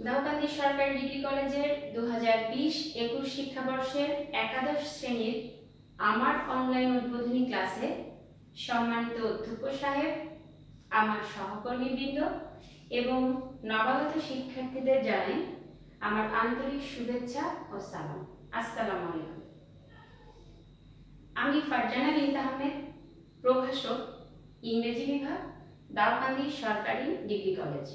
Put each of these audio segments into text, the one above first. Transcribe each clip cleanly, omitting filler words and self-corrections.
দাউকান্দি সরকারি ডিগ্রি কলেজের 2020-21 শিক্ষাবর্ষের একাদশ শ্রেণীর আমার অনলাইন উদ্বোধনী ক্লাসে সম্মানিত অধ্যক্ষ সাহেব, আমার সহকর্মীবৃন্দ এবং নবাগত শিক্ষার্থীদের জানাই আমার আন্তরিক শুভেচ্ছা ও সালাম। আসসালামু আলাইকুম। আমি ফারজানা বিনতে আহমেদ, প্রভাষক, ইংরেজি বিভাগ, দাউকান্দি সরকারি ডিগ্রি কলেজ।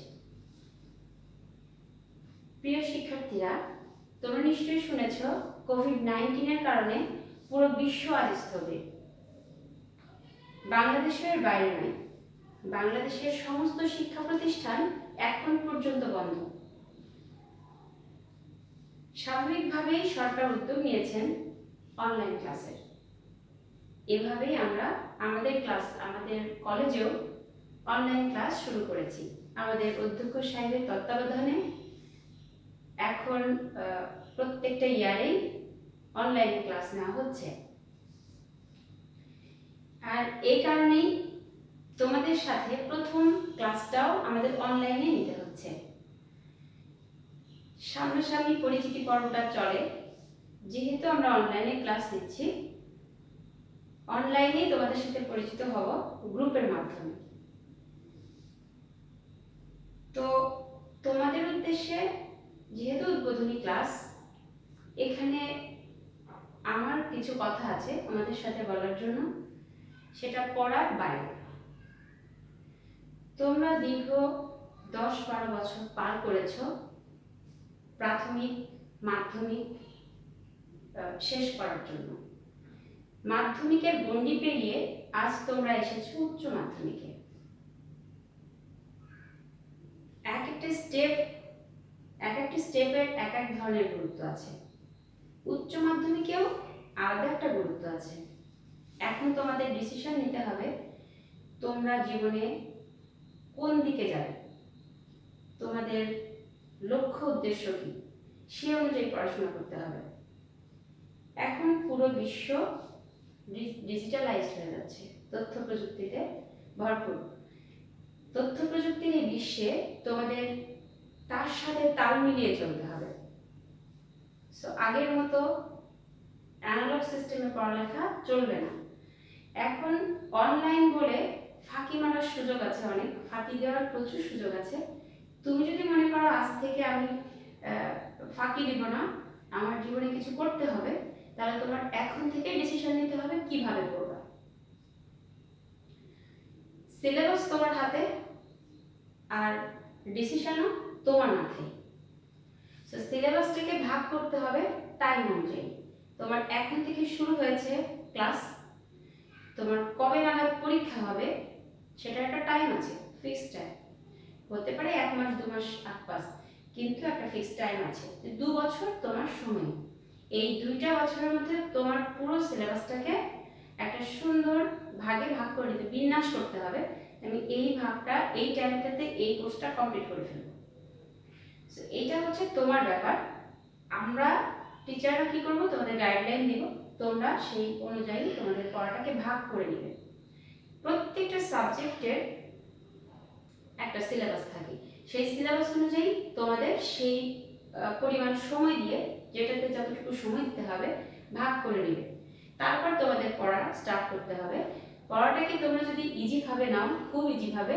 প্রিয় শিক্ষার্থীরা, তোমরা নিশ্চয়ই শুনেছ কোভিড-19 কারণে পুরো বিশ্ব আজ স্থবির। বাংলাদেশের বাইরে নয়, বাংলাদেশের সমস্ত শিক্ষা প্রতিষ্ঠান এখন পর্যন্ত বন্ধ। স্বাভাবিকভাবেই সরকার উদ্যোগ নিয়েছেন অনলাইন ক্লাসের। এভাবেই আমরা আমাদের কলেজেও অনলাইন ক্লাস শুরু করেছি। আমাদের অধ্যক্ষ সাহেবের তত্ত্বাবধানে এখন প্রত্যেকটা ইয়ারেই অনলাইন ক্লাস নেওয়া হচ্ছে। আর এই কারণেই তোমাদের সাথে প্রথম ক্লাসটাও আমাদের অনলাইনে নিতে হচ্ছে। সামনাসামনি পরিচিতি পর্বটা চলে, যেহেতু আমরা অনলাইনে ক্লাস নিচ্ছি, অনলাইনে তোমাদের সাথে পরিচিত হব গ্রুপের মাধ্যমে। তো তোমাদের উদ্দেশ্যে যেহেতু উদ্বোধনী ক্লাস, এখানে আমার কিছু কথা আছে আমাদের সাথে বলার জন্য, সেটা পড়ার বাইরে। তোমরা দীর্ঘ 10-12 বছর পার করেছ প্রাথমিক, মাধ্যমিক শেষ করার জন্য। মাধ্যমিকের গণ্ডি পেরিয়ে আজ তোমরা এসেছো উচ্চ মাধ্যমিকে। এক একটা স্টেপের এক এক ধরনের গুরুত্ব আছে। উচ্চ মাধ্যমিকেও আলাদা একটা গুরুত্ব আছে। এখন তোমাদের ডিসিশন নিতে হবে তোমরা জীবনে কোন দিকে যাবে, তোমাদের লক্ষ্য উদ্দেশ্য কি, সে অনুযায়ী পড়াশোনা করতে হবে। এখন পুরো বিশ্ব ডিজিটালাইজড হয়ে যাচ্ছে, তথ্য প্রযুক্তিতে ভরপুর। তথ্য প্রযুক্তির এই বিশ্বে তোমাদের তার সাথে তাল মিলিয়ে চলতে হবে। সো আগের মতো অ্যানালগ সিস্টেমে পড়ালেখা চলবে না। এখন অনলাইন বলে ফাঁকি মারার সুযোগ আছে, অনেক ফাঁকি দেওয়ার প্রচুর সুযোগ আছে। তুমি যদি মনে করো আজ থেকে আমি ফাঁকি দিব না, আমার জীবনে কিছু করতে হবে, তাহলে তোমার এখন থেকে ডিসিশন নিতে হবে কিভাবে করবে। সিলেবাস তোমার হাতে আর ডিসিশনও তোমার মাথায়। সো সিলেবাসটাকে ভাগ করতে হবে টাইম অনুযায়ী। তোমার এখন থেকে শুরু হয়েছে ক্লাস, তোমার কবে নাগাদ পরীক্ষা হবে সেটা একটা টাইম আছে, ফিক্সড টাইম। হতে পারে 1 মাস 2 মাস 8 মাস, কিন্তু একটা ফিক্সড টাইম আছে। 2 বছর তোমার সময়। এই 2টা বছরের মধ্যে তোমার পুরো সিলেবাসটাকে একটা সুন্দর ভাগে ভাগ করে দিতে, বিন্যাস করতে হবে। আমি এই ভাগটা এই টাইমটাতে এই কোর্সটা কমপ্লিট করে ফেলব। সো এইটা হচ্ছে তোমার ব্যাপার। আমরা টিচাররা কি করব, তোমাদের গাইডলাইন দিব, তোমরা সেই অনুযায়ী তোমাদের পড়াটাকে ভাগ করে নেবে। প্রত্যেকটা সাবজেক্টের একটা সিলেবাস থাকে, সেই সিলেবাস অনুযায়ী তোমাদের সেই পরিমাণ সময় দিয়ে, যেটাতে যতটুকু সময় দিতে হবে, ভাগ করে নেবে। তারপর তোমাদের পড়া স্টার্ট করতে হবে। পড়াটাকে তোমরা যদি ইজিভাবে নাও, খুব ইজিভাবে,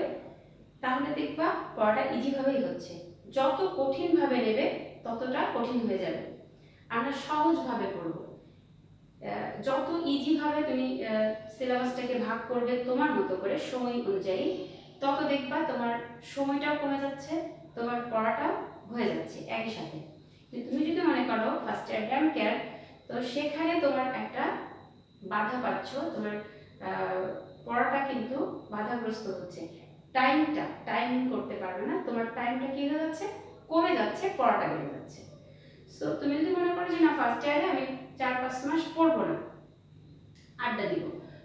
তাহলে দেখবা পড়াটা ইজিভাবেই হচ্ছে। যত কঠিনভাবে নেবে ততটা কঠিন হয়ে যাবে। আমরা সহজভাবে পড়ব। যত ইজিভাবে তুমি সিলেবাসটাকে ভাগ করবে তোমার মতো করে সময় অনুযায়ী, তত দেখবা তোমার সময়টাও কমে যাচ্ছে, তোমার পড়াটাও হয়ে যাচ্ছে একই সাথে। কিন্তু তুমি যদি মনে করো ফার্স্ট ইয়ার টার্ম কেয়ার, তো সেখানে তোমার একটা বাধা পাচ্ছ, তোমার পড়াটা কিন্তু বাধাগ্রস্ত হচ্ছে। টাইম করতে পারবে না, তোমার টাইমটা কি হয়ে যাচ্ছে, কমে যাচ্ছে, পড়াটা বেড়ে যাচ্ছে। সো তুমি যদি মনে করো যে না ফার্স্ট ইয়ারে আমি 4-5 মাস পড়বো না, আড্ডা দিব,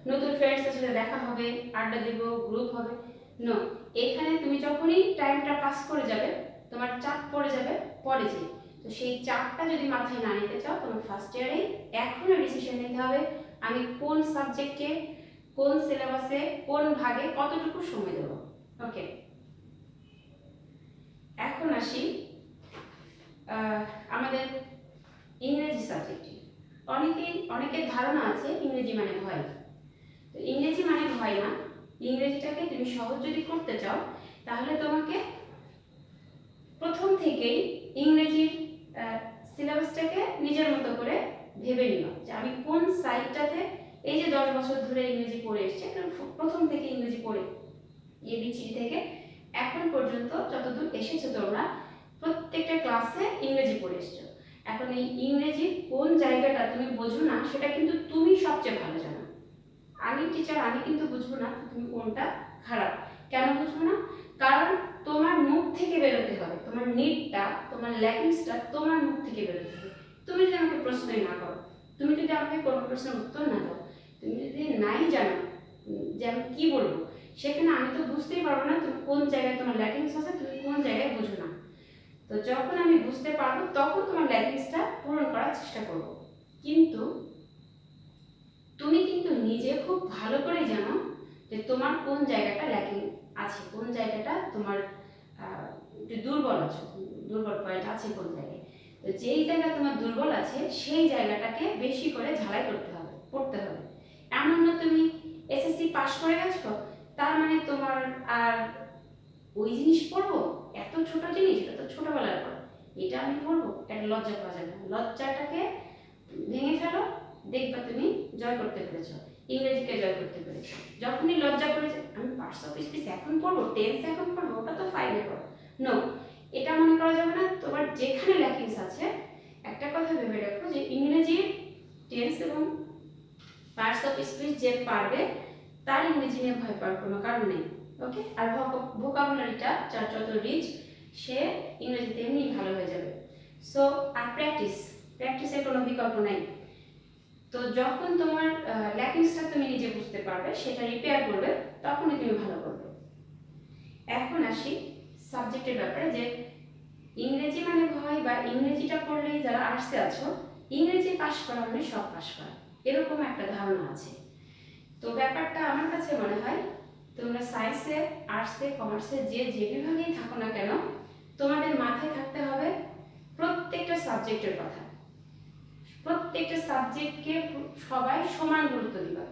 নতুন ফ্রেন্ডসদের সাথে দেখা হবে, আড্ডা দিব, গ্রুপ হবে, নো। এখানে তুমি যখনই টাইমটা পাস করে যাবে, তোমার চাপ পড়ে যাবে পরে যে। তো সেই চাপটা যদি মাথায় না নিতে চাও, তোমার ফার্স্ট ইয়ারেই এখনো ডিসিশন নিতে হবে আমি কোন সাবজেক্টে, কোন সিলেবাসে, কোন ভাগে কতটুকু সময় দেব। ওকে, এখন আসি ধারণা আছে ইংরেজি মানে ভয়। তো ইংরেজি মানে ভয় না, ইংরেজিটাকে তুমি সহজ যদি করতে চাও তাহলে তোমাকে প্রথম থেকেই ইংরেজির সিলেবাসটাকে নিজের মতো করে ভেবে নিবা যে আমি কোন সাইডটাতে, এই যে 10 বছর ধরে ইংরেজি পড়ে এসছে, প্রথম থেকে ইংরেজি পড়ে এবিসিডি থেকে এখন পর্যন্ত যতদূর এসেছো তোমরা প্রত্যেকটা ক্লাসে ইংরেজি পড়ে এসছো। এখন এই ইংরেজির কোন জায়গাটা তুমি বোঝো না সেটা কিন্তু তুমি সবচেয়ে ভালো জানো। আমি টিচার, আমি কিন্তু বুঝবো না তুমি কোনটা খারাপ। কেন বুঝবো না? কারণ তোমার মুখ থেকে বেরোতে হবে, তোমার নিডটা, তোমার ল্যাকিংসটা তোমার মুখ থেকে বেরোতে হবে। তুমি যদি আমাকে প্রশ্নই না করো, তুমি যদি আমাকে কোনো প্রশ্নের উত্তর না দাও, তুমি যদি নাই জানো যে আমি কি বলবো, সেখানে আমি তো বুঝতেই পারবো না তুমি কোন জায়গায় তোমার ল্যাকিংস আছে, তুমি কোন জায়গায় বুঝো না। তো যখন আমি বুঝতে পারবো তখন তোমার ল্যাকিংসটা পূরণ করার চেষ্টা করব। কিন্তু তুমি কিন্তু নিজে খুব ভালো করে জানো যে তোমার কোন জায়গাটা ল্যাকিং আছে, কোন জায়গাটা তোমার একটু দুর্বল আছে, দুর্বল পয়েন্ট আছে কোন জায়গায়। তো যেই জায়গা তোমার দুর্বল আছে সেই জায়গাটাকে বেশি করে ঝালাই করতে হবে, পড়তে হবে। এমন না তুমি এসএসসি পাস করে গেছো তার মানে তোমার আর ওই জিনিস পড়বো, এত ছোট জিনিস, এত ছোটবেলার পর এটা আমি পড়বো, এটা লজ্জা পাওয়া যাবে না। লজ্জাটাকে ভেঙে ফেলো, দেখবা তুমি জয় করতে পেরেছো, ইংরেজিকে জয় করতে পেরেছো। যখনই লজ্জা করেছে আমি পার্টস অফ স্পিচ এখন পড়বো, টেন্স এখন পড়বো, ওটা তো ফাইলে পড়ো, নো, এটা মনে করা যাবে না। তোমার যেখানে ল্যাকিংস আছে একটা কথা ভেবে রাখো যে ইংরেজির টেন্স এবং পার্টস অফ স্পিচ যে পারবে তার ইংরেজি নিয়ে ভয় পাওয়ার কোনো কারণ নেই। ওকে, আর ভোকাবুলারিটা যার যত রিচ সে ইংরেজিতে এমনি ভালো হয়ে যাবে। সো আর প্র্যাকটিসের কোনো বিকল্প নাই। তো যখন তোমার ল্যাকিংসটা তুমি নিজে বুঝতে পারবে, সেটা রিপেয়ার করবে, তখনই তুমি ভালো করবে। এখন আসি সাবজেক্টের ব্যাপারে, যে ইংরেজি মানে ভয় বা ইংরেজিটা পড়লেই যারা আর্টসে আছো ইংরেজি পাস করা মানে সব পাস করা, এরকম একটা ধারণা আছে। তো ব্যাপারটা আমার কাছে মনে হয় তোমরা সায়েন্সে, আর্টসে, কমার্সে যে বিভাগেই থাকো না কেন তোমাদের মাথায় থাকতে হবে প্রত্যেকটা সাবজেক্টের কথা। প্রত্যেকটা সাবজেক্টকে সবাই সমান গুরুত্ব দিবা,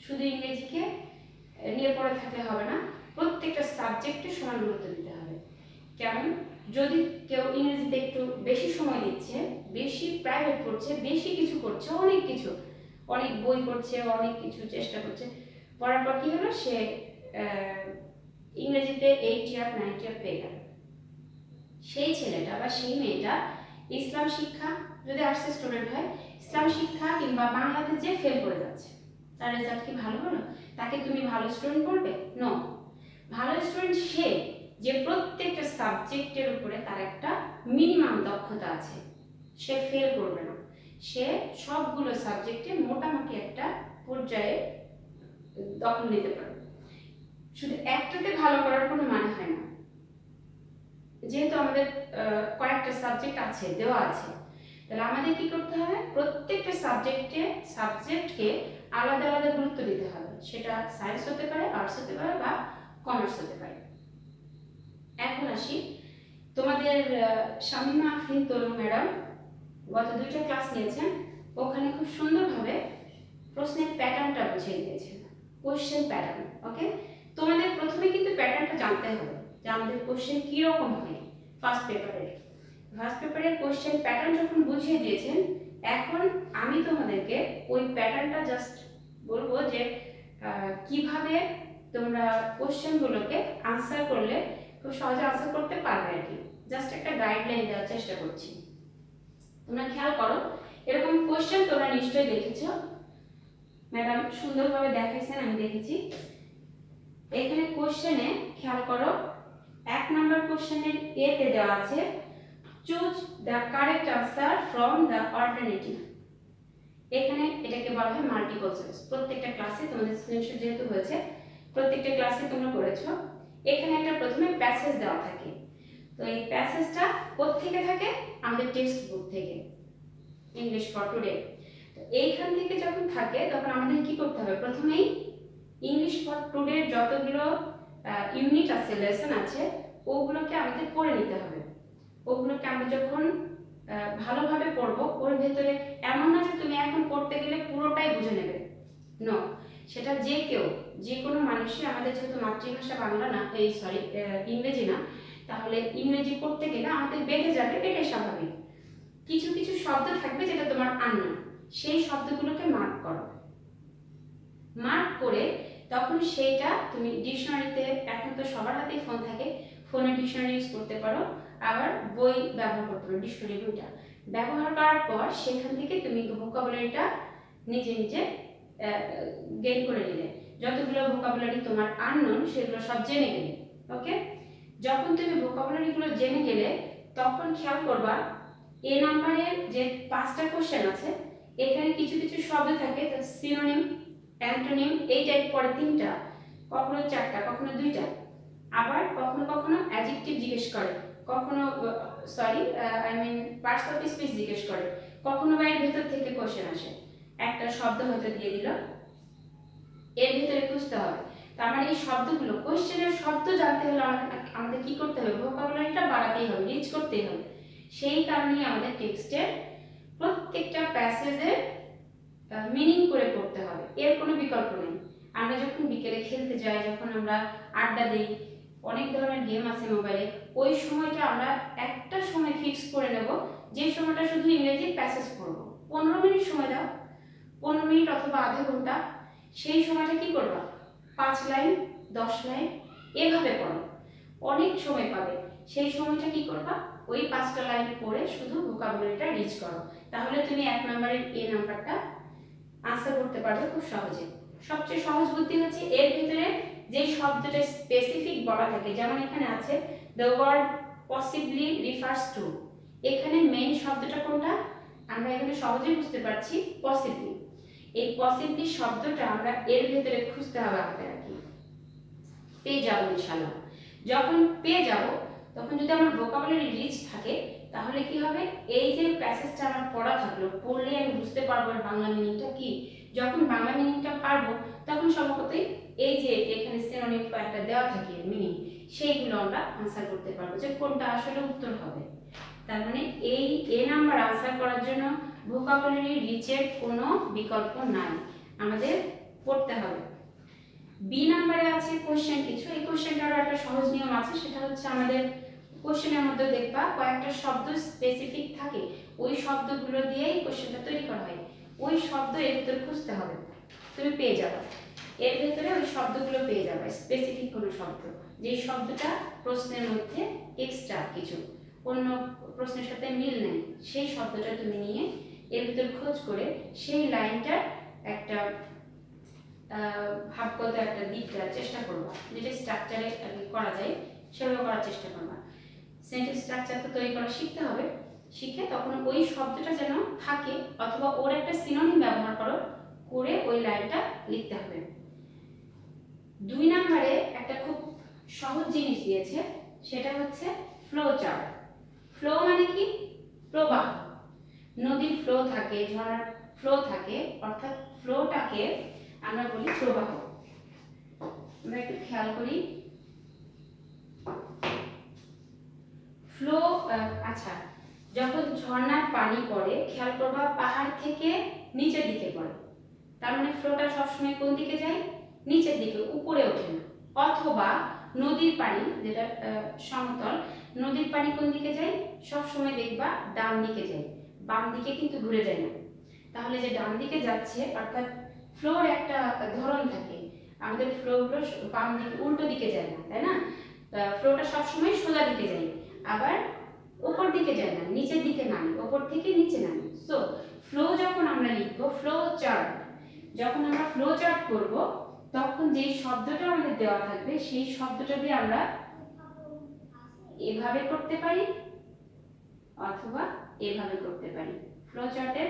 শুধু ইংরেজিকে নিয়ে পড়ে থাকলে হবে না, প্রত্যেকটা সাবজেক্টে সমান গুরুত্ব দিতে হবে। কেমন? যদি কেউ ইংরেজিতে একটু বেশি সময় দিচ্ছে, বেশি প্রাইভেট পড়ছে, বেশি কিছু করছে, অনেক কিছু, অনেক বই পড়ছে, অনেক কিছু চেষ্টা করছে, পড়ার পর কি হলো, সে ইংরেজিতে 80 আর 90 আর পেয়ে গেল। সেই ছেলেটা বা সেই মেয়েটা ইসলাম শিক্ষা, যদি আর্টস স্টুডেন্ট হয়, ইসলাম শিক্ষা কিংবা বাংলাতে যে ফেল করে যাচ্ছে, তার রেজাল্ট কি ভালো হলো? তাকে তুমি ভালো স্টুডেন্ট বলবে? নো। ভালো স্টুডেন্ট সে যে প্রত্যেকটা সাবজেক্টের উপরে তার একটা মিনিমাম দক্ষতা আছে, সে ফেল করবে না, সে সবগুলো সাবজেক্টে মোটামুটি একটা পর্যায়ে দখল নিতে পারবে। শুধু একটাতে ভালো করার কোনো মানে হয় না। যেহেতু আমাদের কয়েকটা সাবজেক্ট আছে, দেওয়া আছে, তাহলে আমাদের কি করতে হবে, প্রত্যেকটা সাবজেক্টকে আলাদা আলাদা গুরুত্ব দিতে হবে। সেটা সায়েন্স হতে পারে, আর্টস হতে পারে বা কমার্স হতে পারে। এখন আসি তোমাদের শামিমা আফরিন তনু ম্যাডাম গত 2টা ক্লাস নিয়েছেন, ওখানে খুব সুন্দরভাবে প্রশ্নের প্যাটার্নটা বুঝিয়ে দিয়েছেন, কোশ্চেন প্যাটার্ন। ওকে, তোমাদের প্রথমে কিন্তু প্যাটার্নটা জানতে হবে যে আমাদের কোশ্চেন কি রকম হয়। ফার্স্ট পেপারের কোশ্চেন প্যাটার্ন যখন বুঝিয়ে দিয়েছেন, এখন আমি তোমাদেরকে ওই প্যাটার্নটা জাস্ট বলবো যে কিভাবে তোমরা কোশ্চেনগুলোকে আনসার করলে খুব সহজে আনসার করতে পারবে আর কি। জাস্ট একটা গাইডলাইন দেওয়ার চেষ্টা করছি। তোমরা খেয়াল করো, এরকম কোশ্চেন তোমরা নিশ্চয়ই দেখেছো, ম্যাডাম সুন্দরভাবে দেখাইছেন, আমি দেখেছি। এখানে কোশ্চেনে খেয়াল করো, 1 নম্বর কোশ্চেনের এতে দেওয়া আছে choose the correct answer from the alternative. এখানে এটাকে বলা হয় মাল্টিপল চয়েস। প্রত্যেকটা ক্লাসে তোমাদের স্ক্রিনশট যেহেতু হয়েছে, প্রত্যেকটা ক্লাসে তোমরা করেছো, এখানে একটা প্রথমে প্যাসেজ দেওয়া থাকে। তো এই প্যাসেজটা কোত্থেকে থাকে? আমাদের টেক্সট বুক থেকে, ইংলিশ ফর টুডে। তো এইখান থেকে যখন থাকে তখন আমাদের কি করতে হবে, প্রথমেই ইংলিশ ফর টুডে যতগুলো ইউনিট আছে, লেসন আছে, ওগুলোকে আমাদের পড়ে নিতে হবে। ওগুলোকে আমরা যখন ভালোভাবে পড়বো, ওর ভেতরে এমন না যে তুমি এখন পড়তে গেলে পুরোটাই বুঝে নেবে, নো, সেটা যে কেউ, যে কোনো মানুষই, আমাদের যেহেতু মাতৃভাষা বাংলা না, এই সরি ইংরেজি না, তাহলে ইংরেজি পড়তে গেলে আমাদের বেঁধে যাবে, এটাই স্বাভাবিক। কিছু কিছু শব্দ থাকবে যেটা তোমার আননোন, সেই শব্দগুলোকে মার্ক করো, মার্ক করে তখন সেইটা তুমি ডিকশনারিতে, এখন তো সবার হাতেই ফোন থাকে, ফোনে ডিকশনারি ইউজ করতে পারো, আবার বই ব্যবহার করতে পারো, ডিকশনারি বইটা ব্যবহার করার পর সেখান থেকে তুমি ভোকাবুলারিটা নিজে নিজে গেইন করে নিলে, যতগুলো ভোকাবুলারি তোমার আননোন সেগুলো সব জেনে গেলে। ওকে, যখন তুমি ভোকাবুলারিগুলো জেনে গেলে তখন খেয়াল করবা এ নাম্বারের যে 5টা কোশ্চেন আছে, এখানে কিছু কিছু শব্দ থাকে সিনোনিম, অ্যান্টোনিম, এই টাইপ পরে 3টা, কখনো 4টা, কখনো 2টা, আবার কখনো কখনো অ্যাডজেক্টিভ জিজ্ঞেস করে, কখনো sorry I mean parts of speech জিজ্ঞেস করে, কখনো বা এর ভেতর থেকে কোশ্চেন আসে, একটা শব্দ হয়তো দিয়ে দিল, এর ভিতরে খুঁজতে হবে। তার মানে এই শব্দগুলো, কোশ্চেনের শব্দ জানতে হলে আমাদের কি করতে হবে, ভোকাবুলারিটা বাড়াতেই হবে, রিচ করতেই হবে। সেই কারণেই আমাদের টেক্সটের প্রত্যেকটা প্যাসেজের মিনিং করে পড়তে হবে, এর কোনো বিকল্প নেই। আমরা যখন বিকেলে খেলতে যাই, যখন আমরা আড্ডা দিই, অনেক ধরনের গেম আছে মোবাইলে, ওই সময়টা আমরা একটা সময় ফিক্স করে নেব, যে সময়টা শুধু ইংরেজি প্যাসেজ পড়ব। 15 মিনিট সময় দাও, 15 মিনিট অথবা আধা ঘন্টা, সেই সময়টা কি করবা, 5 লাইন 10 লাইন এভাবে পড়ো, অনেক সময় পাবে। সেই সময়টা কি করবা, ওই 5টা লাইন পড়ে শুধু ভোকাবুলারিটা রিচ করো, তাহলে তুমি 1 নম্বরের এ নাম্বারটা আনসার করতে পারবে খুব সহজে। সবচেয়ে সহজ বুদ্ধি হচ্ছে এর ভিতরে যে শব্দটা স্পেসিফিক বলা থাকে, যেমন এখানে আছে the word possibly refers to, এখানে মেইন শব্দটা কোনটা, আমরা এখানে সহজেই বুঝতে পারছি পসিবলি। এই পসিবলি শব্দটা আমরা এর ভিতরে খুঁজতে হবে আমাদের, আর কি পেয়ে যাবো ইনশাআল্লাহ। যখন পেয়ে যাব তখন যদি আমার ভোকাবুলারি রিচ থাকে, তাহলে কি হবে, এই যে প্যাসেজটা আমার পড়া থাকলো, পড়লে আমি বুঝতে পারবো এর বাংলা মিনিংটা কি। যখন বাংলা মিনিংটা পারবো তখন স্বভাবতই এই যে এখানে সিনোনিম কয়েকটা দেওয়া থাকে মিনিং, সেইগুলো আমরা আনসার করতে পারবো যে কোনটা আসলে উত্তর হবে। তার মানে এই এ নাম্বার আনসার করার জন্য ভোকাবুলারি রিচের কোনো বিকল্প নাই, আমাদের পড়তে হবে। বি নাম্বারে আছে কোশ্চেন কিছু, এই কোশ্চেনটারও একটা সহজ নিয়ম আছে, সেটা হচ্ছে আমাদের কোশ্চেনের মধ্যে দেখবা কয়েকটা শব্দ স্পেসিফিক থাকে, ওই শব্দগুলো দিয়েই কোশ্চেনটা তৈরি করা হয়, ওই শব্দ এর ভিতরে খুঁজতে হবে, তুমি পেয়ে যাবে, এর ভিতরে ওই শব্দগুলো পেয়ে যাবে, স্পেসিফিক কোনো শব্দ, যেই শব্দটা প্রশ্নের মধ্যে এক্সট্রা কিছু অন্য প্রশ্নের সাথে মিল নেই, সেই শব্দটা তুমি নিয়ে এর ভিতর খোঁজ করে সেই লাইনটার একটা ভাবগত একটা দিক দেওয়ার চেষ্টা করবা, যেটা স্ট্রাকচারে করা যায় সেভাবে করার চেষ্টা করবা। সেন্টেন্স স্ট্রাকচারটা তৈরি করা শিখতে হবে, শিখে তখন ওই শব্দটা যেন থাকে, অথবা ওর একটা সিনোনিম ব্যবহার করো, করে ওই লাইনটা লিখতে হবে। 2 নম্বরে একটা খুব সহজ জিনিস দিয়েছে, সেটা হচ্ছে ফ্লো চার্ট। ফ্লো মানে কি, প্রবাহ, নদীর ফ্লো থাকে, ঝর্ণার ফ্লো থাকে, অর্থাৎ ফ্লোটাকে আমরা বলি প্রবাহ। আমরা একটু খেয়াল করি, ফ্লো, আচ্ছা, যখন ঝর্ণার পানি পড়ে খেয়াল করবা পাহাড় থেকে নিচের দিকে পড়ে, তার মানে ফ্লোটা সবসময় কোন দিকে যায়, নিচের দিকে, উপরে ওঠে না। অথবা নদীর পানি, যেটা সমতল, নদীর পানি কোন দিকে যায়, সবসময় দেখবা ডান দিকে যায়, বাম দিকে কিন্তু ঘুরে যায় না। তাহলে যে ডান দিকে যাচ্ছে, অর্থাৎ ফ্লোর একটা ধরন থাকে, আমাদের ফ্লোগুলো বাম দিকে উল্টো দিকে যায় না, তাই না, ফ্লোটা সবসময় সোজা দিকে যায়, আবার উপর দিকে যায় না, নিচের দিকে নামে, উপর থেকে নিচে নামে। সো ফ্লো যখন আমরা লিখবো, ফ্লো চার্ট, যখন আমরা ফ্লো চার্ট করব, তখন যেই শব্দটা আমাদের দেওয়া থাকবে সেই শব্দটা দিয়ে আমরা এভাবে করতে পারি অথবা এভাবে করতে পারি। ফ্লো চার্টের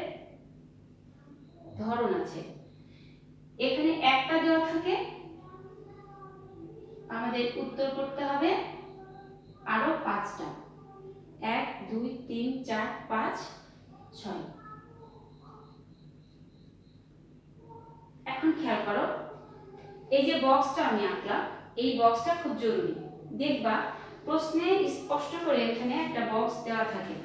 ধরন আছে, এখানে একটা দেওয়া থাকে, আমাদের উত্তর করতে হবে আরো 5টা, 1 2 3 4 5 6। এখন খেয়াল করো, এই যে বক্সটা আমি আঁকলাম, এই বক্সটা খুব জরুরি। দেখবা প্রশ্নে স্পষ্ট করে এখানে একটা বক্স দেওয়া থাকে,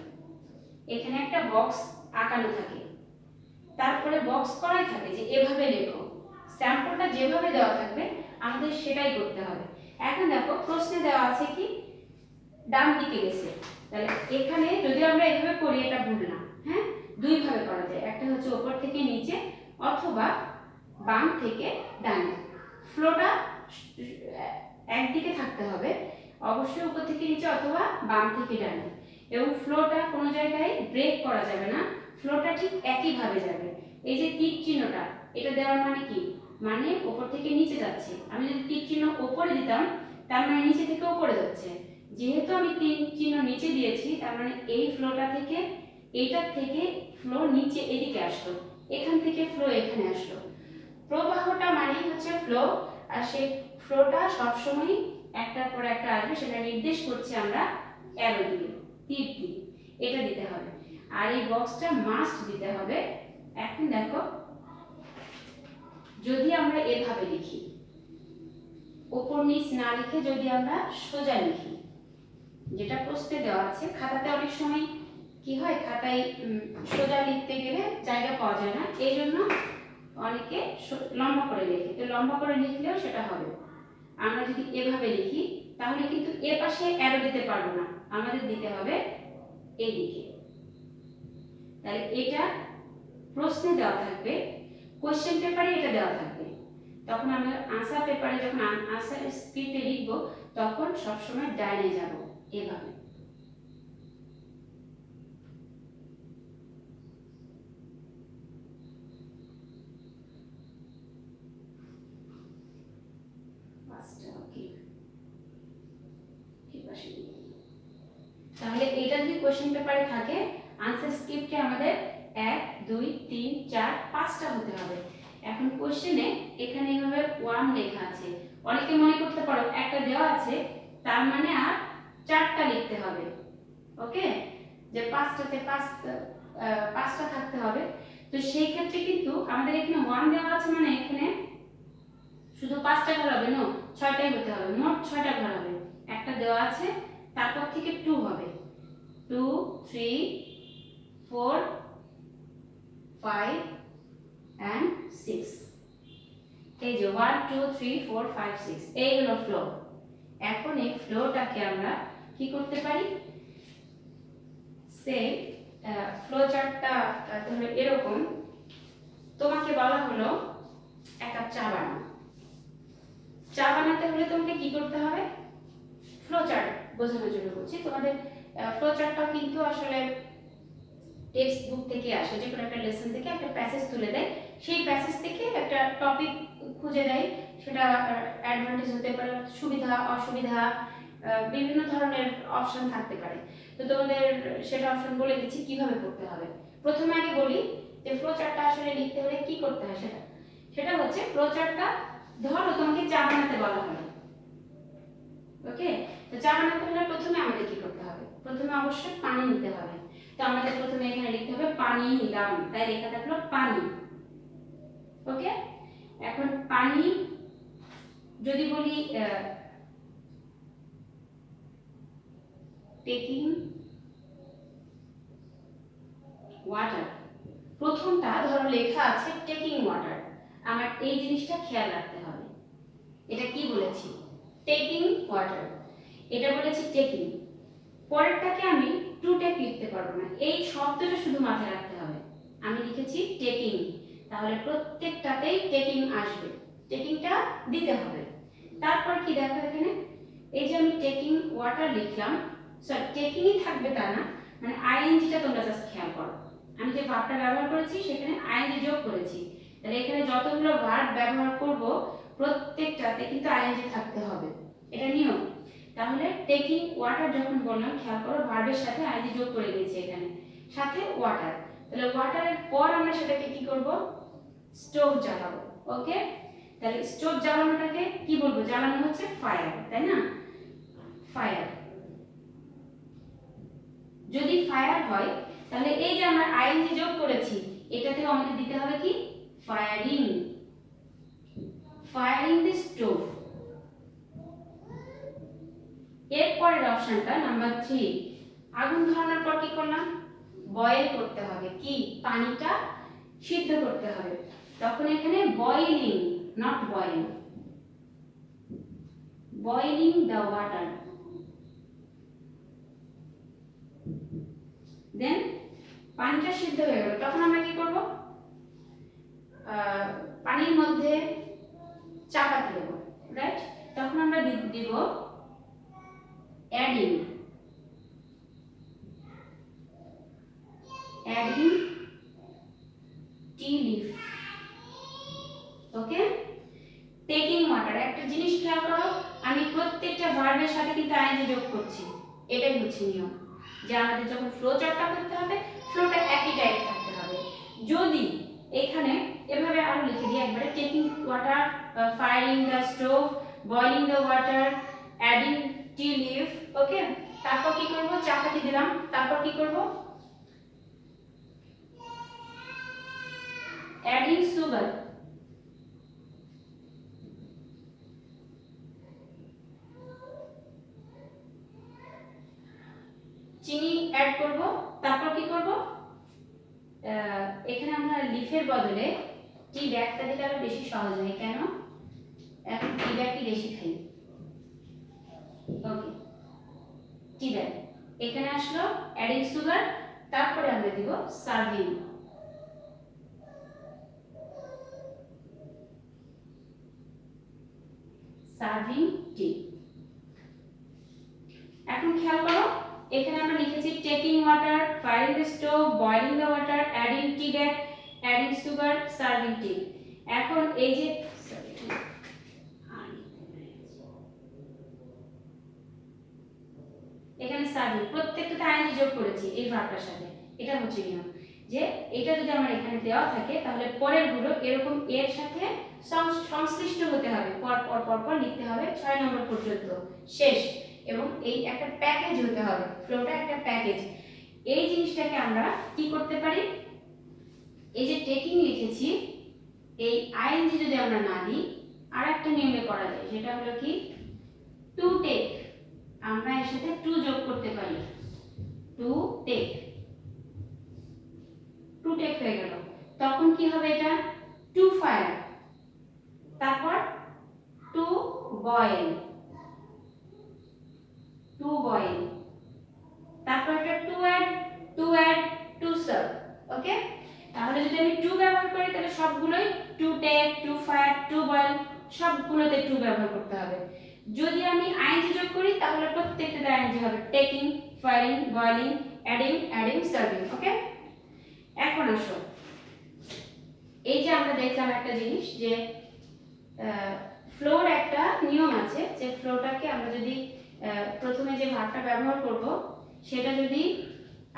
এখানে একটা বক্স আঁকানো থাকে, তারপরে বক্স করাই থাকে যে এভাবে লেখো, স্যাম্পলটা যেভাবে দেওয়া থাকবে আমাদের সেটাই করতে হবে। এখন দেখো প্রশ্নে দেওয়া আছে কি ডান দিকে গেছে, তাহলে এখানে যদি আমরা এভাবে করি এটা ভুল না, হ্যাঁ দুই ভাবে করা যায়, একটা হচ্ছে উপর থেকে নিচে অথবা বাম থেকে ডানে। ফ্লোটা একদিকে থাকতে হবে, অবশ্যই উপর থেকে নিচে অথবা বাম থেকে ডানে, এবং ফ্লোটা কোনো জায়গায় ব্রেক করা যাবে না, ফ্লোটা ঠিক একইভাবে যাবে। এই যে তীর চিহ্নটা, এটা দেওয়ার মানে কি, মানে উপর থেকে নিচে যাচ্ছে। আমি যদি তীর চিহ্ন উপরে দিতাম তার মানে নিচে থেকে উপরে যাচ্ছে, যেহেতু আমি তীর চিহ্ন নিচে দিয়েছি তার মানে এই ফ্লোটা থেকে এইটার থেকে ফ্লো নিচে এদিকে আসলো, এখান থেকে ফ্লো এখানে আসলো। প্রবাহটা মানেই হচ্ছে ফ্লো, আর সেই ফ্লোটা সবসময় একটার পর একটা আসবে, সেটা নির্দেশ করছি আমরা অ্যারো দিয়ে, তীর দিয়ে, এটা দিতে হবে। আর এই বক্সটা মাস্ট দিতে হবে। এখন দেখো যদি আমরা এভাবে লিখি, উপর নিচ না লিখে যদি আমরা সোজা লিখি, যেটা প্রশ্নে দেওয়া আছে, খাতাতে অনেক সময় কি হয়, খাতায় সোজা লিখতে গেলে জায়গা পাওয়া যায় না, এই জন্য অনেকে লম্বা করে লেখে, তো লম্বা করে লিখলেও সেটা হবে। আমরা যদি এভাবে লিখি তাহলে কিন্তু এ পাশে অ্যারো দিতে পারবো না, আমাদের দিতে হবে এইদিকে। তাহলে এটা প্রশ্নে দেওয়া থাকবে, কোশ্চেন পেপারে এটা দেওয়া থাকবে, তখন আমরা আনসার পেপারে যখন আনসার স্ক্রিপ্টে লিখব তখন সবসময় ডাইনে যাব এভাবে। তাহলে এটা যদি কোশ্চেন পেপারে থাকে আনসার স্ক্রিপ্টে আমাদের 1 2 3 4 5টা হতে হবে। এখন কোশ্চেনে এখানে এইভাবে 1 লেখা আছে, অনেকে মনে করতে পারো একটা দেওয়া আছে তার মানে আর 4টা লিখতে হবে, ওকে, যে 5টাতে 5টা থাকতে হবে। তো সেই ক্ষেত্রে কিন্তু আমাদের এখানে 1 দেওয়া আছে মানে এখানে শুধু 5টা ঘর হবে না, 6টাই হতে হবে, মোট 6টা ঘর হবে। একটা দেওয়া আছে, তারপর থেকে 2 হবে, 2 3 4 5 and 6, এই যে 1 2 3 4 5 6, এই হলো ফ্লো। এখন এই ফ্লোটাকে আমরা কি করতে পারি, সে ফ্লো চার্টটা ধরো এরকম, তোমাকে বলা হলো এক কাপ চা বানাও, চা বানাতে হলে তোমাকে কি করতে হবে, ফ্লো চার্ট বোঝানোর জন্য বলছি, তোমাদের ফ্লো চার্টটা কিন্তু আসলে টেক্সট বুক থেকে আসে, যে কোনো একটা লেসন থেকে একটা প্যাসেজ তুলে দেয়, সেই প্যাসেজ থেকে একটা টপিক খুঁজে দেয়, সেটা অ্যাডভান্টেজ হতে পারে, সুবিধা অসুবিধা বিভিন্ন ধরনের অপশন থাকতে পারে। তো তোমাদের সেটা অপশন বলে দিচ্ছি কিভাবে করতে হবে। প্রথমে আগে বলি যে ফ্লো চার্টটা আসলে লিখতে হলে কি করতে হয়, সেটা হচ্ছে ফ্লো চার্টটা ধরো তোমাকে চা বানাতে বলা হলো, ওকে, তো চা বানাতে হলে প্রথমে আমাদের কি করতে হবে, প্রথমে অবশ্যই পানি নিতে হবে। তো আমাদের প্রথমে এখানে লিখতে হবে পানি নিলাম, তাই লেখা থাকলো পানি, ওকে। এখন পানি যদি বলি টেকিং ওয়াটার, প্রথমটা ধরো লেখা আছে টেকিং ওয়াটার, আমার এই জিনিসটা খেয়াল রাখতে হবে, এটা কি বলেছি, টেকিং ওয়াটার, এটা বলেছি টেকিং, পরেরটাকে আমি টু টেক লিখতে পারবো না, এই শব্দটা শুধু মাথায় রাখতে হবে, আমি লিখেছি টেকিং, তাহলে প্রত্যেকটাতেই টেকিং আসবে, টেকিংটা দিতে হবে। তারপর কি দেখো এখানে, এই যে আমি টেকিং ওয়াটার লিখলাম, সরি টেকিংই থাকবে তা না, মানে আইএনজিটা তোমরা জাস্ট খেয়াল করো, আমি যে ভার্বটা ব্যবহার করেছি সেখানে আইএনজি যোগ করেছি, তাহলে এখানে যতগুলো ভার্ব ব্যবহার করব প্রত্যেকটাতে কিন্তু আইএনজি থাকতে হবে, এটা নিয়ম। তাহলে টেকিং ওয়াটার যখন বললাম খেয়াল করো ভার্বের সাথে আইএনজি যোগ করে দিয়েছি এখানে, সাথে ওয়াটার, তাহলে ওয়াটারের পর আমরা সেটাকে কি করব, স্টোভ জ্বালাবো, ওকে। তাহলে স্টোভ জ্বালানোটাকে কি বলবো, জ্বালানো হচ্ছে ফায়ার, তাই না, ফায়ার। যদি ফায়ার হয় তাহলে এই যে আমরা আইএনজি যোগ করেছি এটাতেও আমাদের দিতে হবে কি, ফায়ারিং, ফায়ারিং দ্য স্টোভ। এর পরের অপশনটা নাম্বার 3, আগুন ধরানোর পর কি করলাম, বয়েল করতে হবে, কি পানিটা সিদ্ধ করতে হবে। তখন এখানে boiling, not boil, boiling the water. Then পানিটা সিদ্ধ হয়ে গেল, তখন আমরা কি করব, পানির মধ্যে চাপাতি দেব, রাইট? তখন আমরা দিব অ্যাডিং টি লিফ। ওকে, টেকিং ওয়াটার। একটা জিনিস খেয়াল করো, আমি প্রত্যেকটা ভার্বের সাথে কিন্তু আইএনজি যোগ করছি, এটাই হচ্ছে নিয়ম, যে আমাদের যখন ফ্লো চার্টটা করতে হবে ফ্লোটা একই টাইপ থাকতে হবে। যদি এখানে এভাবে আরো লিখে দিই একবারে, taking water, firing the stove, boiling the water, adding tea leaf. Okay, তারপর কি করব, চাপাতি দিলাম, তারপর কি করব, অ্যাডিং সুগার, চিনি অ্যাড করব, তারপর কি করব, এখানে আমরা লিফের বদলে টি ব্যাগটা দিলে আরো বেশি সহজ হয়, কেন এখন টি ব্যাগই বেশি খাই। ওকে, টি ব্যাগ এখানে আসলো, অ্যাডিং সুগার, তারপরে আমরা দিব সার্ভিং, সার্ভিং টি। এখন খেয়াল করো, এখানে আমরা লিখেছি taking water, firing the stove, boiling the water, adding tea bag, adding sugar, serving tea. এখন এই যে এখানে সার্ভিং, প্রত্যেকটাতে আইএনজি যোগ করেছি এই ভার্বটার সাথে, এটা হচ্ছে নিয়ম, যে এটা যদি আমার এখানে দেওয়া থাকে তাহলে পরের গুলো এরকম এর সাথে সংশ্লিষ্ট হতে হবে, পর পর পর পর লিখতে হবে 6 নম্বর পর্যন্ত শেষ, এবং এই একটা প্যাকেজ হতে হবে, ফ্লোটা একটা প্যাকেজ। এই জিনিসটাকে আমরা কি করতে পারি, এই যে টেকিং লিখেছি, এই আইএনজি যদি আমরা না দিই আর একটা নিয়মে করা যায়, সেটা হলো কি টু টেক, আমরা এর সাথে টু যোগ করতে পারি, টু টেক, টু টেক হয়ে গেল। তখন কি হবে, এটা টু ফায়ার, তারপর টু বয়েল, টু বয়েল, তারপর এটা to add, to serve. Okay, তাহলে যদি আমি টু ব্যবহার করি তাহলে সবগুলোই to take, to fire, to boil, সবগুলোতে টু ব্যবহার করতে হবে। যদি আমি আইএনজি যোগ করি তাহলে প্রত্যেকটাতে আইএনজি হবে, taking, firing, boiling, adding, serving. Okay, এখন আসো, এই যে আমরা দেখলাম একটা জিনিস, যে ফ্লোর একটা নিয়ম আছে, যে ফ্লোটাকে আমরা যদি প্রথমে যে ভার্বটা ব্যবহার করব সেটা যদি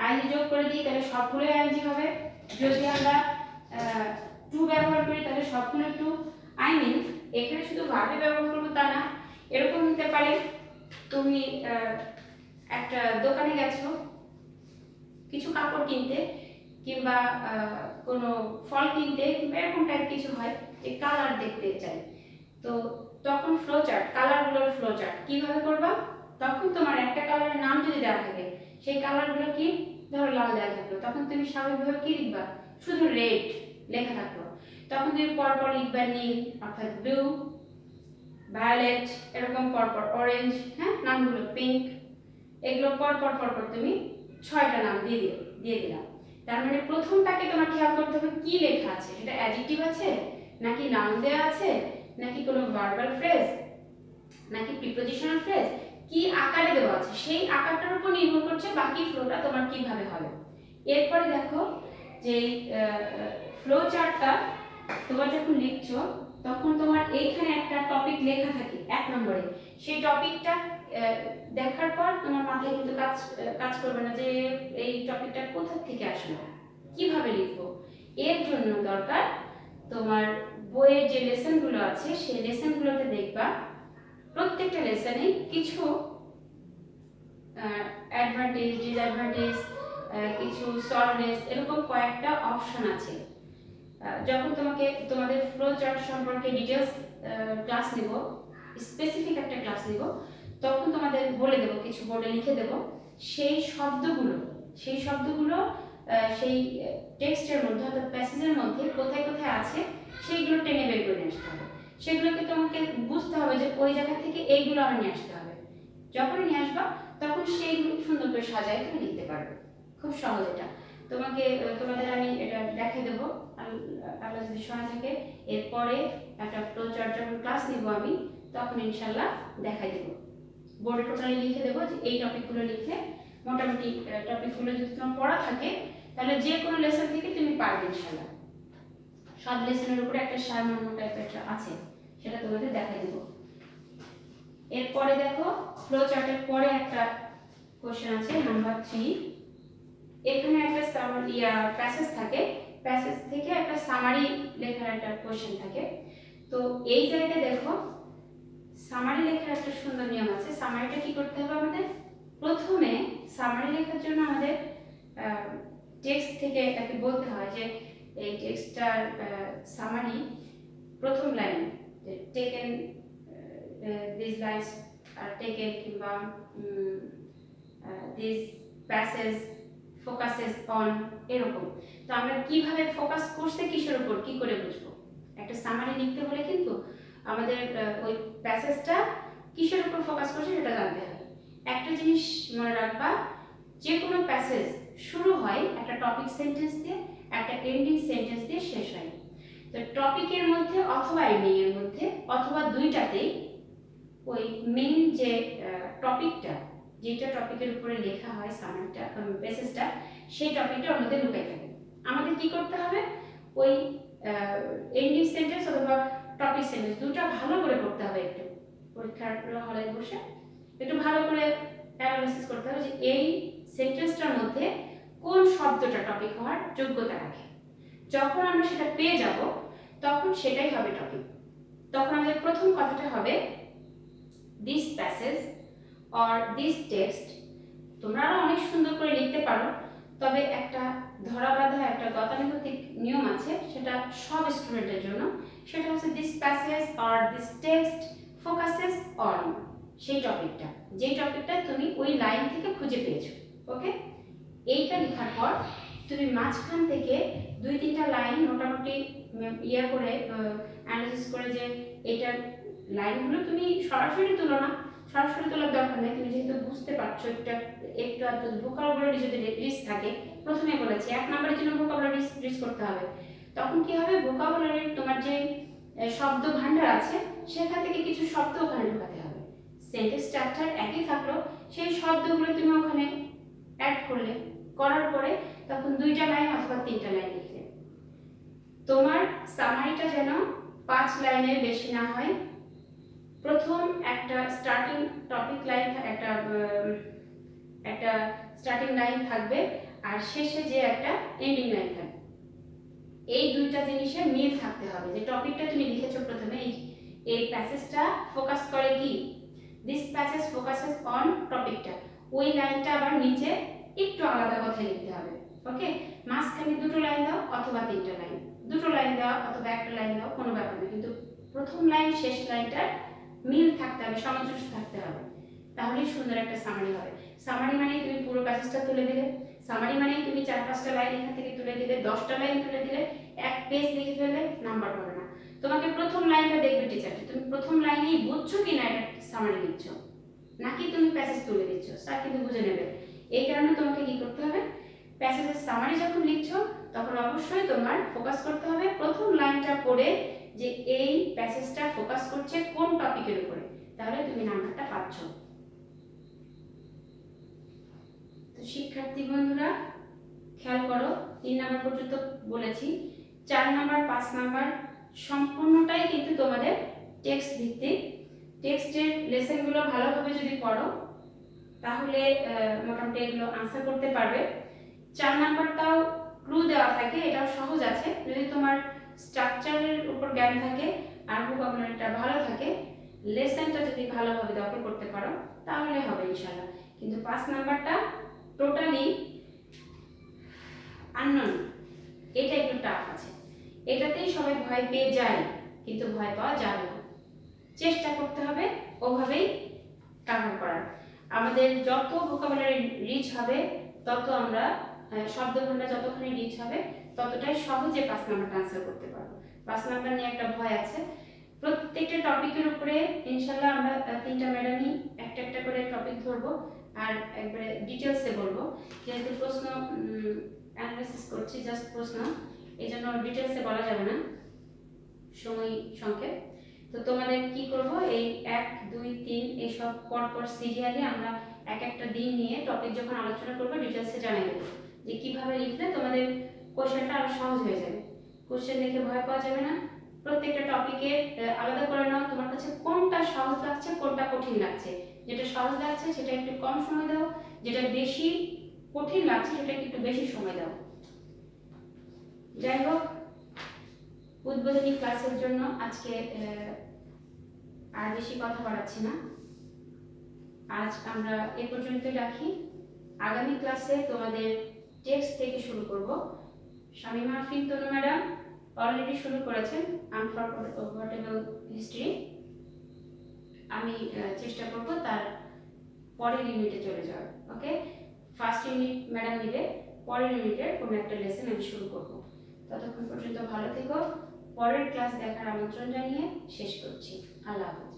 আইএনজি যোগ করে দিই তাহলে সবগুলোই আইএনজি হবে, যদি আমরা টু ব্যবহার করি তাহলে সবগুলো টু। আই মিন এখানে শুধু ভার্বে ব্যবহার করবো তা না, এরকম হতে পারে তুমি একটা দোকানে গেছো কিছু কাপড় কিনতে, কিংবা কোনো ফল কিনতে, কিংবা এরকম টাইপ কিছু হয় যে কালার দেখতে চাই, তো তখন ফ্লো চার্ট, কালারগুলোর ফ্লো চার্ট কিভাবে করবা, তখন তোমার একটা কালারের নাম যদি দেওয়া থাকে, সেই কালারগুলো কি, ধরো লাল দেওয়া থাকলো, তখন তুমি স্বাভাবিকভাবে কি লিখবা, শুধু রেড লেখা থাকলো, তখন তুমি পরপর লিখবা নীল অর্থাৎ ব্লু, ভায়োলেট, এরকম পরপর অরেঞ্জ, হ্যাঁ নামগুলো পিঙ্ক, এগুলো পরপর পরপর তুমি 6টা নাম দিয়ে দিলাম। তার মানে প্রথমটাকে তোমার খেয়াল করতে হবে কি লেখা আছে, সেটা অ্যাডজেক্টিভ আছে নাকি নাউন দেয়া আছে নাকি কোনো ভার্বাল ফ্রেজ নাকি প্রিপোজিশনাল ফ্রেজ, কি আকারে দেওয়া আছে, সেই আকারটার উপর নির্ভর করছে বাকি ফ্লোটা তোমার কিভাবে হবে। এরপরে দেখো যে ফ্লো চার্টটা তোমার যখন লিখছো তখন তোমার এইখানে একটা টপিক লেখা থাকে 1 নম্বরে, সেই টপিকটা দেখার পর তোমার মাথায় কিন্তু কাজ করবে না যে এই টপিকটা কোথা থেকে আসলো, কিভাবে লিখবো। এর জন্য দরকার তোমার বইয়ের যে লেসনগুলো আছে সেই লেসনগুলোতে দেখবা প্রত্যেকটা লেসনে কিছু অ্যাডভান্টেজ, ডিসঅ্যাডভান্টেজ, কিছু সলভনেস, এরকম কয়েকটা অপশন আছে। যখন তোমাদের ফ্লো চার্ট সম্পর্কে ডিটেইলস ক্লাস নেব, স্পেসিফিক একটা ক্লাস নেব, তখন তোমাদের বলে দেব, কিছু বোর্ডে লিখে দেব, সেই শব্দগুলো সেই টেক্সটের মধ্যে অর্থাৎ প্যাসেজের মধ্যে কোথায় কোথায় আছে সেইগুলো টেনে বের করে নিয়ে আসতে হবে। সেগুলোকে তোমাকে বুঝতে হবে যে ওই জায়গা থেকে এইগুলো আমার নিয়ে আসতে হবে। যখন নিয়ে আসবা তখন সেইগুলো সুন্দর করে সাজায় তুমি লিখতে পারবে। খুব সহজ এটা। তোমাদের আমি এটা দেখাই দেবো আল্লাহ যদি সময় থাকে। এরপরে একটা ফ্লো চার্ট যখন ক্লাস নিব আমি তখন ইনশাল্লাহ দেখাই দেবো। বোর্ডে টোটালি লিখে দেবো যে এই টপিকগুলো লিখে মোটামুটি টপিকগুলো যদি তোমার পড়া থাকে তাহলে যে কোনো লেসন থেকে তুমি পারবে ইনশাল্লাহ। সব লেসনের উপরে একটা সারমর্ম টাইপের একটা আছে, সেটা তোমাদের দেখাই দেবো। এরপরে দেখো ফ্লো চার্টের পরে একটা কোশ্চেন আছে নাম্বার 3। এখানে একটা প্যাসেজ থাকে, প্যাসেজ থেকে একটা সামারি লেখার একটা কোশ্চেন থাকে। তো এই জায়গায় দেখো সামারি লেখার একটা সুন্দর নিয়ম আছে। সামারিটা কি করতে হবে আমাদের? প্রথমে সামারি লেখার জন্য আমাদের টেক্সট থেকে এটাকে বলতে হয় যে এই টেক্সটটার সামারি প্রথম line taken this lines are taken কিংবা দিস প্যাসেজ ফোকাসেস অন এরকম। তো আমরা কিভাবে ফোকাস করছে কিসের উপর কি করে বুঝবো? একটা সামারি লিখতে হলে কিন্তু আমাদের ওই প্যাসেজটা কিসের উপর ফোকাস করছে সেটা জানতে হবে। একটা জিনিস মনে রাখবা, যে কোনো প্যাসেজ শুরু হয় একটা টপিক সেন্টেন্স দিয়ে, একটা এন্ডিং সেন্টেন্স দিয়ে শেষ হয়। তো টপিকের মধ্যে অথবা এন্ডিং এর মধ্যে অথবা দুইটাতেই ওই মেইন যে টপিকটা, যেটা টপিকের উপরে লেখা হয় সামারিটা প্যাসেজটা, সেই টপিকটা ওর মধ্যে লুকাই থাকে। আমাদের কি করতে হবে? ওই এন্ডিং সেন্টেন্স অথবা টপিক সেন্টেন্স দুটো ভালো করে পড়তে হবে। একটু পরীক্ষার হলে বসে একটু ভালো করে অ্যানালাইসিস করতে হবে যে এই সেন্টেন্সটার মধ্যে কোন শব্দটা টপিক হওয়ার যোগ্যতা রাখে। যখন আমরা সেটা পেয়ে যাব তখন সেটাই হবে টপিক। তখন আমাদের প্রথম কথাটা হবে this passage or this text. তোমরা আরো অনেক সুন্দর করে লিখতে পারো, তবে একটা ধরাবাঁধা একটা গতানুগতিক নিয়ম আছে, সেটা সব স্টুডেন্টের জন্য। সেটা হচ্ছে this passage or this text focuses on সেই টপিকটা, যেই টপিকটা তুমি ওই লাইন থেকে খুঁজে পেয়েছো। ওকে, এইটা লেখার পর তুমি মাঝখান থেকে 2-3টা লাইন মোটামুটি করে অ্যানালাইসিস করে যে এইটার লাইনগুলো তুমি সরাসরি তুলো না, সরাসরি তোলার দরকার নেই। তুমি যেহেতু বুঝতে পারছো একটু ভোকাবুলারি যদি রিচ থাকে, প্রথমে বলেছি 1 নম্বরের জন্য ভোকাবুলারি রিচ করতে হবে। তখন কি হবে? ভোকাবুলারির তোমার যে শব্দ ভান্ডার আছে সেখান থেকে কিছু শব্দ ওখানে ঢোকাতে হবে। সেন্টেন্স স্ট্রাকচার একই থাকলো, সেই শব্দগুলো তুমি ওখানে অ্যাড করলে, করার পরে তখন 2টা লাইন অথবা 3টা লাইন লিখলে। তোমার সামারিটা যেন 5 লাইনের বেশি না হয়। প্রথম একটা স্টার্টিং টপিক লাইন, একটা স্টার্টিং লাইন থাকবে আর শেষে যে একটা এন্ডিং লাইন থাকবে। এই দুইটা জিনিসের মিল থাকতে হবে। যে টপিকটা তুমি লিখেছো প্রথমে, এই প্যাসেজটা ফোকাস করে কি, দিস প্যাসেজ ফোকাসেস অন টপিকটা, ওই লাইনটা আবার নিচে একটু আলাদা কথা লিখতে হবে। ওকে, মাঝখানে 2টো লাইন দাও অথবা 3টা লাইন, 2টো লাইন দাও অথবা একটা লাইন দাও, কোনো ব্যাপার না, কিন্তু প্রথম লাইন শেষ লাইনটার মিল থাকতে হবে, সামঞ্জস্য থাকতে হবে, তাহলেই সুন্দর একটা সামারি হবে। সামারি মানে তুমি পুরো প্যাসেজটা তুলে দিলে, সামারি মানে তুমি 4-5টা লাইন এখান থেকে তুলে দিলে, 10টা লাইন তুলে দিলে, এক পেজ লিখে ফেলে, নাম্বার পাবে না। তোমাকে প্রথম লাইনটা দেখবে টিচার, তুমি প্রথম লাইনেই বুঝছো কিনা এটা সামারি দিচ্ছ নাকি তুমি প্যাসেজ তুলে দিচ্ছ, স্যার কিন্তু বুঝে নেবে। এই কারণে তোমাকে কি করতে হবে? প্যাসেজের সামারি যখন লিখছো তখন অবশ্যই তোমার ফোকাস করতে হবে প্রথম লাইনটা পড়ে যে এই প্যাসেজটা ফোকাস করছে কোন টপিকের উপরে, তাহলে তুমি নাম্বারটা পাচ্ছ। তো শিক্ষার্থী বন্ধুরা খেয়াল করো, 3 নাম্বার পর্যন্ত বলেছি, 4 নাম্বার 5 নাম্বার সম্পূর্ণটাই কিন্তু তোমাদের টেক্সট ভিত্তিক। টেক্সটের লেসনগুলো ভালোভাবে যদি পড়ো তাহলে মোটামুটি এগুলো আনসার করতে পারবে। 4 নাম্বারটাও ক্লু দেওয়া থাকে, এটাও সহজ আছে। যদি তোমার স্ট্রাকচারের উপর জ্ঞান থাকে আর ভোকাবুলারিটা ভালো থাকে, লেসনটা যদি ভালোভাবে দখল করতে পারো তাহলে হবে ইনশাআল্লাহ। কিন্তু 5 নাম্বারটা টোটালি আননোন, এটা একটু টাফ আছে, এটাতেই সবাই ভয় পেয়ে যায়, কিন্তু ভয় পাওয়া যাবে না, চেষ্টা করতে হবে ওভাবেই কভার করার। আমাদের যত ভোকাবুলারি রিচ হবে তত আমরা শব্দ ভান্ডার যতখানি রিচ হবে ততটাই সহজে 5 নাম্বারটা আনসার করতে পারবো। 5 নাম্বার নিয়ে একটা ভয় আছে। প্রত্যেকটা টপিকের উপরে ইনশাআল্লাহ আমরা 3টা ম্যাডামই একটা একটা করে টপিক ধরবো আর একবারে ডিটেইলসে বলবো। যেহেতু প্রশ্ন অ্যানালাইসিস করছি, জাস্ট প্রশ্ন, এই জন্য ডিটেইলসে বলা যাবে না, সময় সংক্ষেপ। তো তোমাদের কি করব, এই 1 2 3 এইসব পরপর সিরিয়ালি আমরা এক একটা দিন নিয়ে টপিক যখন আলোচনা করব ডিটেইলসে জানাই দেবো যে কিভাবে লিখলে তোমাদের কোশ্চেনটা আরো সহজ হয়ে যাবে। কোশ্চেন দেখে ভয় পাওয়া যাবে না। প্রত্যেকটা টপিকে আলাদা করে নাও তোমার কাছে কোনটা সহজ লাগছে কোনটা কঠিন লাগছে। যেটা সহজ লাগছে সেটা একটু কম সময় দাও, যেটা বেশি কঠিন লাগছে সেটা একটু বেশি সময় দাও। যাই হোক, উদ্বোধনী ক্লাসের জন্য আজকে আর বেশি কথা বাড়াচ্ছি না, আজ আমরা এ পর্যন্তই রাখি। আগামী ক্লাসে তোমাদের টেক্সট থেকে শুরু করব। শামিমা আফরিন তনু ম্যাডাম অলরেডি শুরু করেছেন আনফরগেটেবল হিস্ট্রি। আমি চেষ্টা করব তার পরের ইউনিটে চলে যাওয়ার। ওকে, ফার্স্ট ইউনিট ম্যাডাম নিবে, পরের ইউনিটের কোনো একটা লেসন আমি শুরু করব। ততক্ষণ পর্যন্ত ভালো থেকো। পরের ক্লাস দেখার আমন্ত্রণ জানিয়ে শেষ করছি। আল্লাহ হাফেজ।